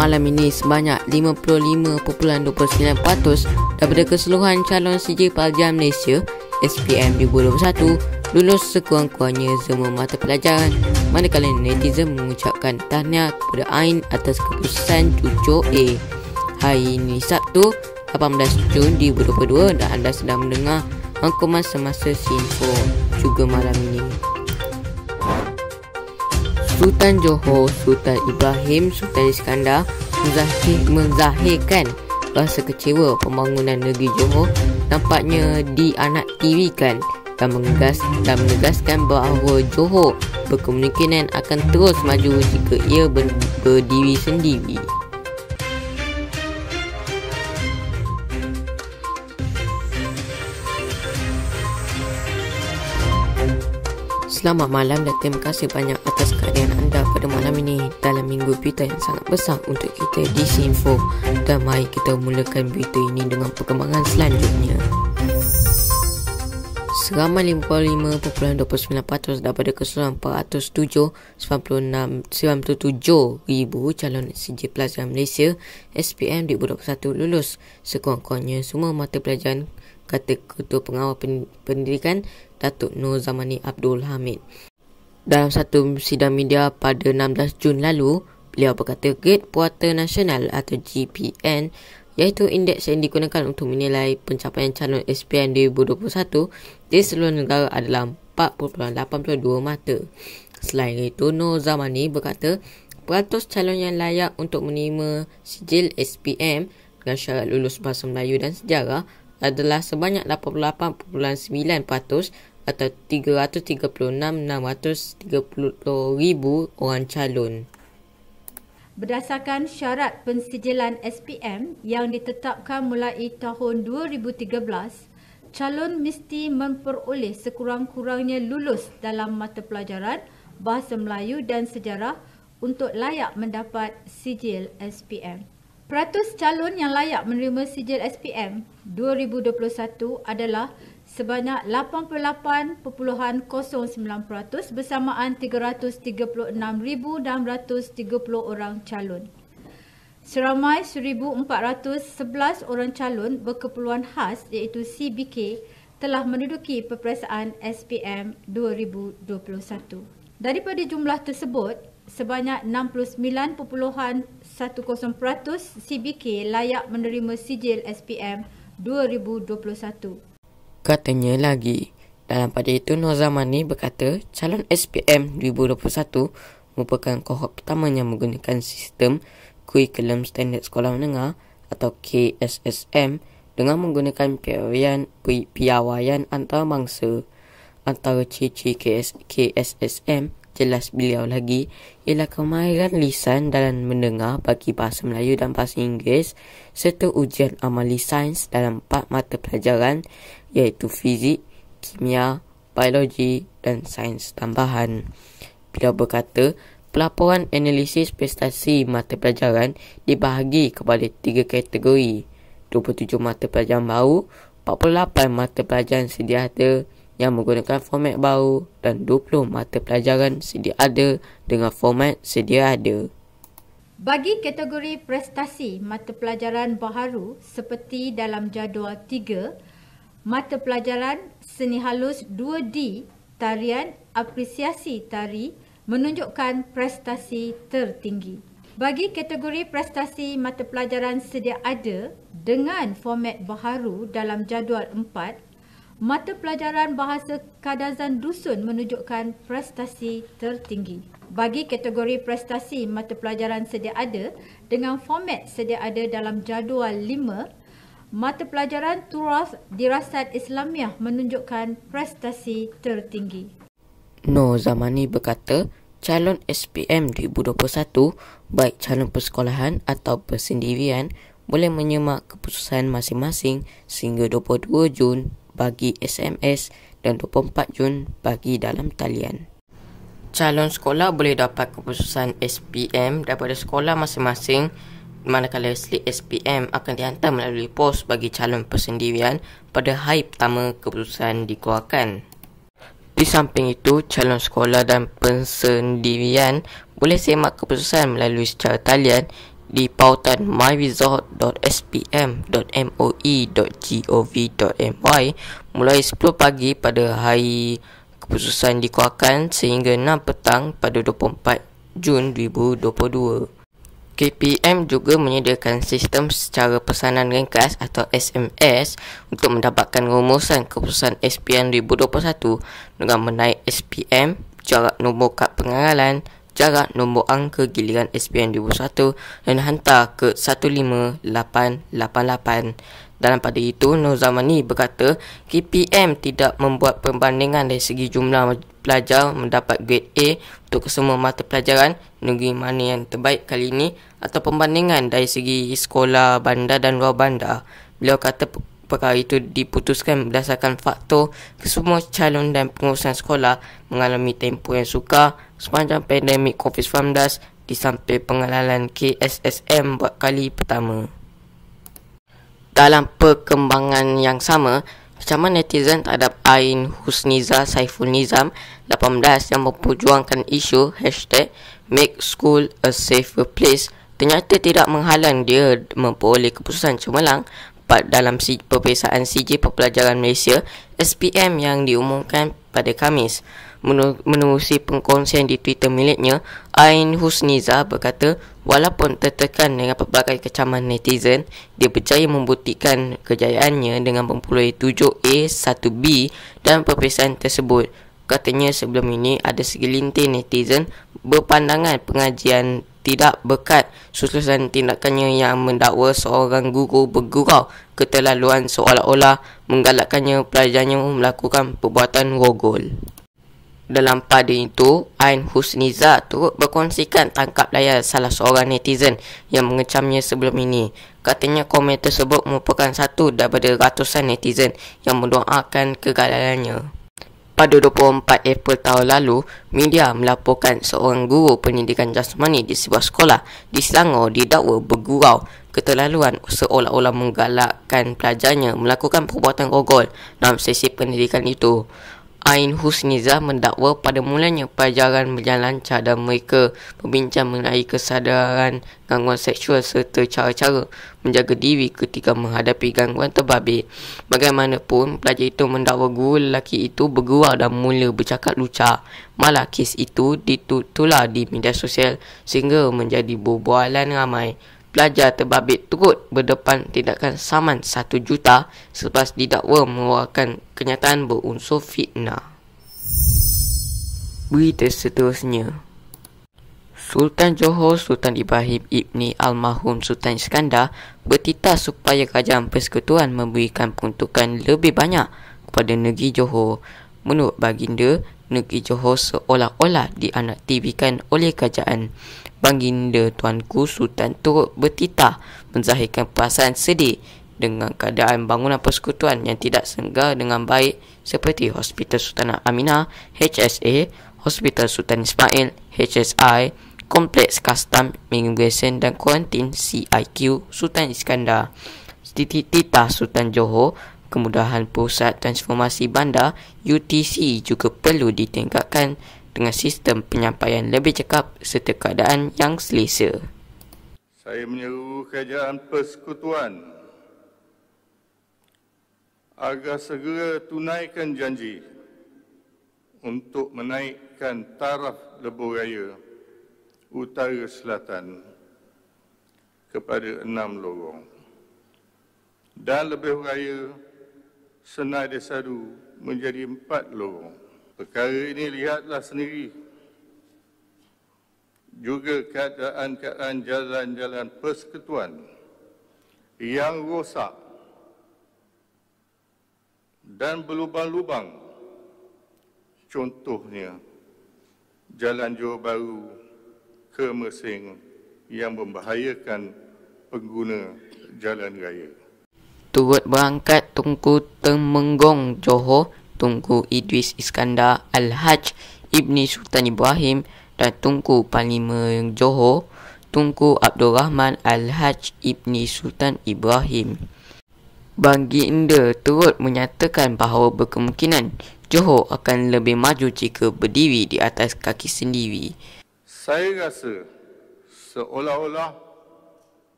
malam ini sebanyak 55.29% daripada keseluruhan calon CJ Pelajar Malaysia SPM 2021 lulus sekurang-kurangnya semua mata pelajaran, manakala netizen mengucapkan tahniah kepada Ain atas keputusan cucuk A. Hari ini Sabtu 18 Jun 2022 dan anda sedang mendengar rangkuman semasa Sinfo juga malam ini. Sultan Johor Sultan Ibrahim Sultan Iskandar menzahirkan rasa kecewa pembangunan negeri Johor nampaknya dianak-tirikan dan menegaskan bahawa Johor berkemungkinan akan terus maju jika ia berdiri sendiri. Selamat malam dan terima kasih banyak atas kehadiran anda pada malam ini dalam minggu berita yang sangat besar untuk kita di Sinfo. Dan mari kita mulakan berita ini dengan perkembangan selanjutnya. Seramai 55.29% daripada keseluruhan 497,97 ribu calon CJ Pelajar Malaysia SPM 2021 lulus sekurang-kurangnya semua mata pelajaran, kata Ketua Pengawal Pendidikan Datuk Nur Zamani Abdul Hamid. Dalam satu sidang media pada 16 Jun lalu, beliau berkata Grade Puasa Nasional atau GPN, iaitu indeks yang digunakan untuk menilai pencapaian calon SPM 2021 di seluruh negara adalah 4.82 mata. Selain itu, Nur Zamani berkata peratus calon yang layak untuk menerima sijil SPM dengan syarat lulus Bahasa Melayu dan Sejarah adalah sebanyak 88.9% atau 336,630 orang calon. Berdasarkan syarat pensijilan SPM yang ditetapkan mulai tahun 2013, calon mesti memperoleh sekurang-kurangnya lulus dalam mata pelajaran Bahasa Melayu dan Sejarah untuk layak mendapat sijil SPM. Peratus calon yang layak menerima sijil SPM 2021 adalah sebanyak 88.09% bersamaan 336,630 orang calon. Seramai 1,411 orang calon berkeperluan khas iaitu CBK telah menduduki peperiksaan SPM 2021. Daripada jumlah tersebut, sebanyak 69.10% CBK layak menerima sijil SPM 2021. Katanya lagi, dalam pada itu Nur Zamani berkata calon SPM 2021 merupakan kohort pertama yang menggunakan sistem kurikulum standard sekolah menengah atau KSSM dengan menggunakan piawaian antarabangsa. Antara ciri-ciri KSSM, jelas beliau lagi, ialah kemahiran lisan dalam mendengar bagi Bahasa Melayu dan Bahasa Inggeris serta ujian amali sains dalam 4 mata pelajaran iaitu fizik, kimia, biologi dan sains tambahan. Beliau berkata, pelaporan analisis prestasi mata pelajaran dibahagi kepada 3 kategori, 27 mata pelajaran baru, 48 mata pelajaran sedia ada yang menggunakan format baru dan 20 mata pelajaran sedia ada dengan format sedia ada. Bagi kategori prestasi mata pelajaran baharu seperti dalam jadual 3, mata pelajaran seni halus 2D, tarian, apresiasi tari menunjukkan prestasi tertinggi. Bagi kategori prestasi mata pelajaran sedia ada dengan format baharu dalam jadual 4, mata pelajaran bahasa Kadazan Dusun menunjukkan prestasi tertinggi. Bagi kategori prestasi mata pelajaran sedia ada dengan format sedia ada dalam jadual 5, mata pelajaran Turath Dirasat Islamiah menunjukkan prestasi tertinggi. Nur Zamani berkata, calon SPM 2021, baik calon persekolahan atau persendirian, boleh menyemak keputusan masing-masing sehingga 22 Jun bagi SMS dan 24 Jun bagi dalam talian. Calon sekolah boleh dapat keputusan SPM daripada sekolah masing-masing, manakala slip SPM akan dihantar melalui pos bagi calon persendirian pada hari pertama keputusan dikeluarkan. Di samping itu, calon sekolah dan persendirian boleh semak keputusan melalui secara talian di pautan myresort.spm.moi.gov.my mulai 10 pagi pada hari keputusan dikeluarkan sehingga 6 petang pada 24 Jun 2022. KPM juga menyediakan sistem secara pesanan ringkas atau SMS untuk mendapatkan rumusan keputusan SPM 2021 dengan menaik SPM, jarak nombor kad pengenalan, jarak nombor angka giliran SPM 2021 dan hantar ke 15888. Dalam pada itu, Nur Zamani berkata, KPM tidak membuat perbandingan dari segi jumlah pelajar mendapat grade A untuk kesemua mata pelajaran, negeri mana yang terbaik kali ini, atau perbandingan dari segi sekolah bandar dan luar bandar. Beliau kata perkara itu diputuskan berdasarkan faktor kesemua calon dan pengurusan sekolah mengalami tempoh yang sukar sepanjang pandemik COVID-19 disamping pengenalan KSSM buat kali pertama. Dalam perkembangan yang sama, kecaman netizen terhadap Ain Husniza Saiful Nizam 18 yang memperjuangkan isu #Make School a Safer Place ternyata tidak menghalang dia memperoleh keputusan cemerlang dalam peperiksaan CJ Pembelajaran Malaysia SPM yang diumumkan pada Khamis. Menerusi pengkongsian di Twitter miliknya, Ain Husniza berkata, walaupun tertekan dengan pelbagai kecaman netizen, dia berjaya membuktikan kejayaannya dengan memperoleh 7A 1B dalam peperiksaan tersebut. Katanya sebelum ini ada segelintir netizen berpandangan pengajian tidak berkat susulan tindakannya yang mendakwa seorang guru bergurau keterlaluan seolah-olah menggalakkannya pelajarnya melakukan perbuatan rogol. Dalam pada itu, Ain Husniza turut berkongsikan tangkap layar salah seorang netizen yang mengecamnya sebelum ini. Katanya komen tersebut merupakan satu daripada ratusan netizen yang mendoakan kegagalannya. Pada 24 April tahun lalu, media melaporkan seorang guru pendidikan jasmani di sebuah sekolah di Selangor didakwa bergurau keterlaluan seolah-olah menggalakkan pelajarnya melakukan perbuatan rogol dalam sesi pendidikan itu. Ain Husniza mendakwa pada mulanya pelajaran berjalan lancar dan mereka berbincang mengenai kesedaran gangguan seksual serta cara-cara menjaga diri ketika menghadapi gangguan terbabit. Bagaimanapun, pelajar itu mendakwa guru lelaki itu bergurau dan mula bercakap lucah. Malah kes itu ditular di media sosial sehingga menjadi berbualan ramai. Pelajar terbabit turut berdepan tindakan saman 1 juta selepas didakwa mengeluarkan kenyataan berunsur fitnah. Berita seterusnya, Sultan Johor Sultan Ibrahim Ibni Almarhum Sultan Iskandar bertitah supaya Kerajaan Persekutuan memberikan peruntukan lebih banyak kepada negeri Johor. Menurut baginda, negeri Johor seolah-olah dianaktivikan oleh kerajaan. Baginda Tuanku Sultan turut bertitah menzahirkan perasaan sedih dengan keadaan bangunan persekutuan yang tidak segar dengan baik seperti Hospital Sultanah Aminah HSA, Hospital Sultan Ismail HSI, Kompleks Kastam, Immigration dan Kuarantin CIQ Sultan Iskandar. Titah Sultan Johor, kemudahan pusat transformasi bandar UTC juga perlu ditingkatkan dengan sistem penyampaian lebih cekap serta keadaan yang selesa. Saya menyeru Kerajaan Persekutuan agar segera tunaikan janji untuk menaikkan taraf lebuh raya Utara Selatan kepada 6 lorong dan lebuh raya Senai Desadu menjadi 4 lorong. Perkara ini lihatlah sendiri. Juga keadaan jalan-jalan persekutuan yang rosak dan berlubang-lubang. Contohnya, Jalan Johor Bahru ke Mersing yang membahayakan pengguna jalan raya. Turut berangkat Tunku Temenggong Johor, Tunku Idris Iskandar Al-Haj Ibni Sultan Ibrahim dan Tunku Panglima Johor, Tunku Abdul Rahman Al-Haj Ibni Sultan Ibrahim. Baginda turut menyatakan bahawa berkemungkinan Johor akan lebih maju jika berdiri di atas kaki sendiri. Saya rasa seolah-olah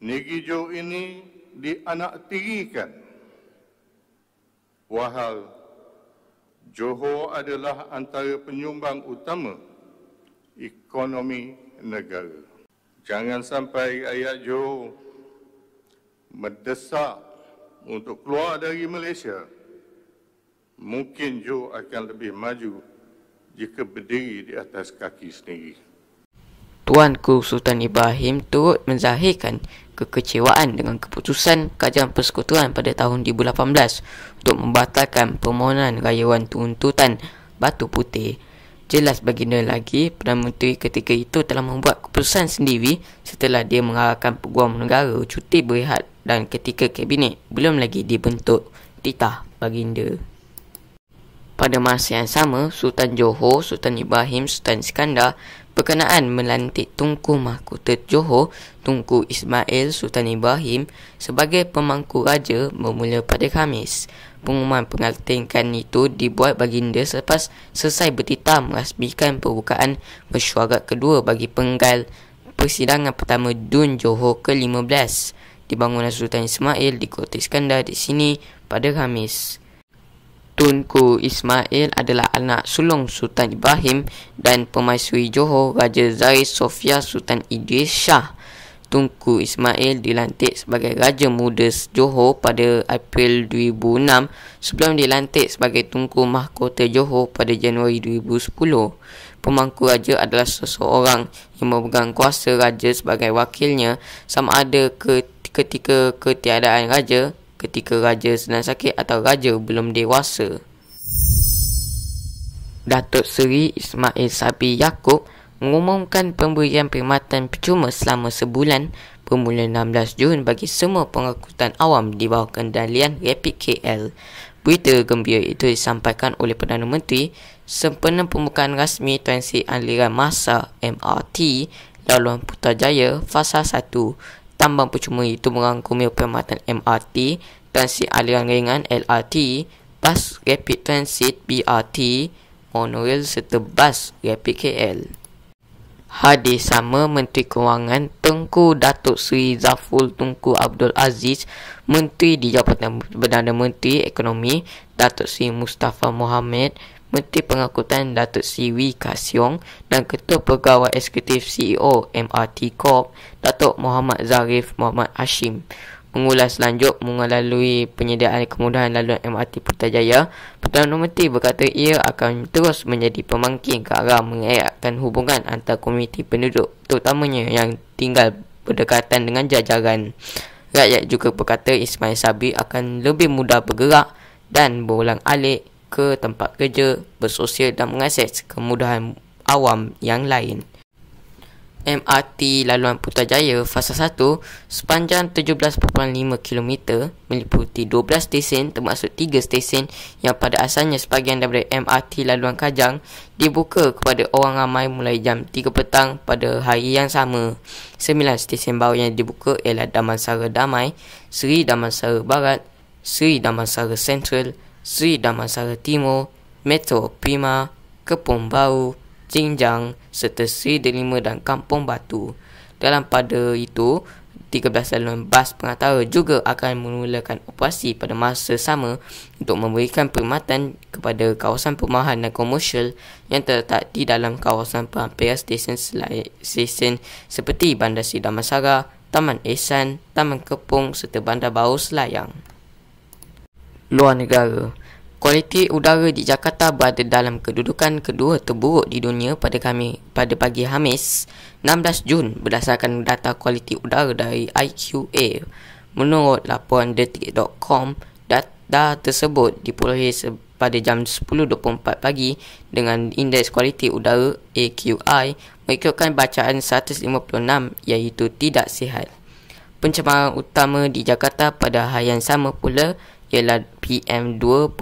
Negeri Johor ini dianaktirikan. Wahal Johor adalah antara penyumbang utama ekonomi negara. Jangan sampai rakyat Johor mendesak untuk keluar dari Malaysia. Mungkin Johor akan lebih maju jika berdiri di atas kaki sendiri. Tuanku Sultan Ibrahim turut menzahirkan kekecewaan dengan keputusan Kerajaan Persekutuan pada tahun 2018 untuk membatalkan permohonan rayuan tuntutan Batu Putih. Jelas baginda lagi, Perdana Menteri ketika itu telah membuat keputusan sendiri setelah dia mengarahkan Peguam Negara cuti berehat dan ketika Kabinet belum lagi dibentuk, titah baginda. Pada masa yang sama, Sultan Johor, Sultan Ibrahim, Sultan Iskandar berkenaan melantik Tunku Mahkota Johor, Tunku Ismail Sultan Ibrahim sebagai pemangku raja bermula pada Khamis. Pengumuman pengantikan itu dibuat baginda selepas selesai bertitah merasmikan pembukaan mesyuarat kedua bagi penggal persidangan pertama Dun Johor ke-15 di bangunan Sultan Ismail di Kota Iskandar di sini pada Khamis. Tunku Ismail adalah anak sulung Sultan Ibrahim dan Permaisuri Johor Raja Zahid Sofia Sultan Idris Shah. Tunku Ismail dilantik sebagai Raja Muda Johor pada April 2006 sebelum dilantik sebagai Tunku Mahkota Johor pada Januari 2010. Pemangku raja adalah seseorang yang memegang kuasa raja sebagai wakilnya sama ada ketika ketiadaan raja, ketika raja sedang sakit atau raja belum dewasa. Datuk Seri Ismail Sabri Yaakob mengumumkan pemberian perkhidmatan percuma selama sebulan bermula 16 Jun bagi semua pengangkutan awam di bawah kendalian Rapid KL. Berita gembira itu disampaikan oleh Perdana Menteri sempena pembukaan rasmi transit aliran massa MRT Laluan Putrajaya Fasa 1. Tambang percuma itu merangkumi perkhidmatan MRT, transit aliran ringan LRT, bas rapid transit BRT, monorail serta bas rapid KL. Hadir sama Menteri Kewangan Tengku Datuk Seri Zafrul Tunku Abdul Aziz, Menteri di Jabatan Perdana Menteri Ekonomi Datuk Seri Mustafa Mohamed, Menteri Pengangkutan Datuk Seri Wee Ka Siong dan Ketua Pegawai Eksekutif CEO MRT Corp Datuk Muhammad Zarif Muhammad Hashim. Mengulas lanjut melalui penyediaan kemudahan laluan MRT Putrajaya, Perdana Menteri berkata ia akan terus menjadi pemangkin ke arah mengeratkan hubungan antara komuniti penduduk terutamanya yang tinggal berdekatan dengan jajaran. Rakyat juga berkata Ismail Sabri akan lebih mudah bergerak dan berulang-alik ke tempat kerja, bersosial dan mengakses kemudahan awam yang lain. MRT Laluan Putrajaya Fasa 1 sepanjang 17.5 km meliputi 12 stesen termasuk 3 stesen yang pada asalnya sebahagian daripada MRT Laluan Kajang dibuka kepada orang ramai mulai jam 3 petang pada hari yang sama. 9 stesen baru yang dibuka ialah Damansara Damai, Seri Damansara Barat, Seri Damansara Central, Seri Damansara Timur, Metro Prima, Kepong Baru, Jinjang serta Seri Delima dan Kampung Batu. Dalam pada itu, 13 laluan bas pengantar juga akan memulakan operasi pada masa sama untuk memberikan perkhidmatan kepada kawasan perumahan dan komersial yang terletak di dalam kawasan perampiran stesen seperti Bandar Seri Damansara, Taman Ehsan, Taman Kepong serta Bandar Baru Selayang. Luar negara. Kualiti udara di Jakarta berada dalam kedudukan kedua terburuk di dunia pada pagi Khamis 16 Jun berdasarkan data kualiti udara dari IQA. Menurut laporan detik.com, data tersebut diperolehi pada jam 10.24 pagi dengan indeks kualiti udara AQI mengikutkan bacaan 156 iaitu tidak sihat. Pencemaran utama di Jakarta pada hari yang sama pula ialah PM2.5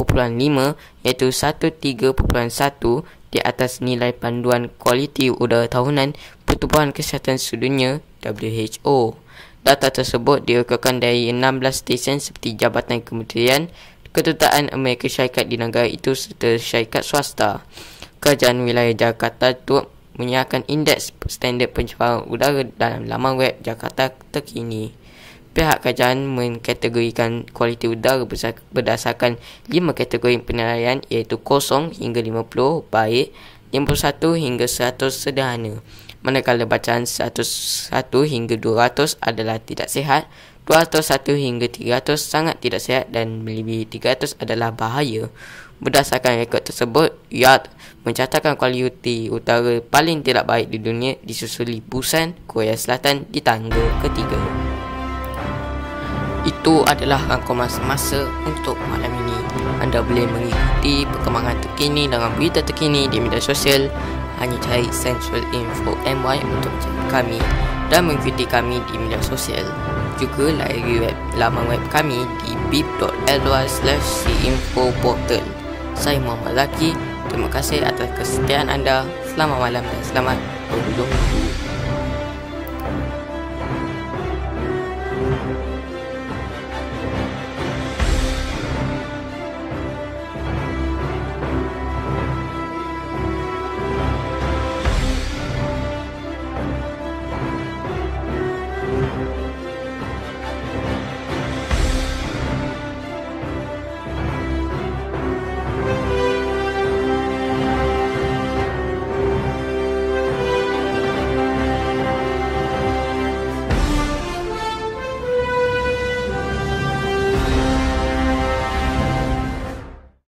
iaitu 13.1 di atas nilai panduan kualiti udara tahunan Pertubuhan Kesihatan Sedunia WHO. Data tersebut direkodkan dari 16 stesen seperti Jabatan Kementerian, Kedutaan Amerika Syarikat di negara itu serta syarikat swasta. Kerajaan Wilayah Jakarta turut menyiarkan indeks standard pencemaran udara dalam laman web Jakarta terkini. Pihak kerajaan mengkategorikan kualiti udara berdasarkan 5 kategori penilaian, iaitu 0 hingga 50 baik, 51 hingga 100 sederhana. Manakala bacaan 101 hingga 200 adalah tidak sihat, 201 hingga 300 sangat tidak sihat dan melebihi 300 adalah bahaya. Berdasarkan rekod tersebut, YARD mencatatkan kualiti udara paling tidak baik di dunia, disusuli Busan, Korea Selatan di tangga ketiga. Itu adalah rangkuman semasa untuk malam ini. Anda boleh mengikuti perkembangan terkini dengan berita terkini di media sosial. Hanya cari Central Info MY untuk mencari kami dan mengikuti kami di media sosial. Juga layari laman web kami di bip.ly/cinfoportal. Saya Muhammad Zaki. Terima kasih atas kesetiaan anda. Selamat malam dan selamat berhujung.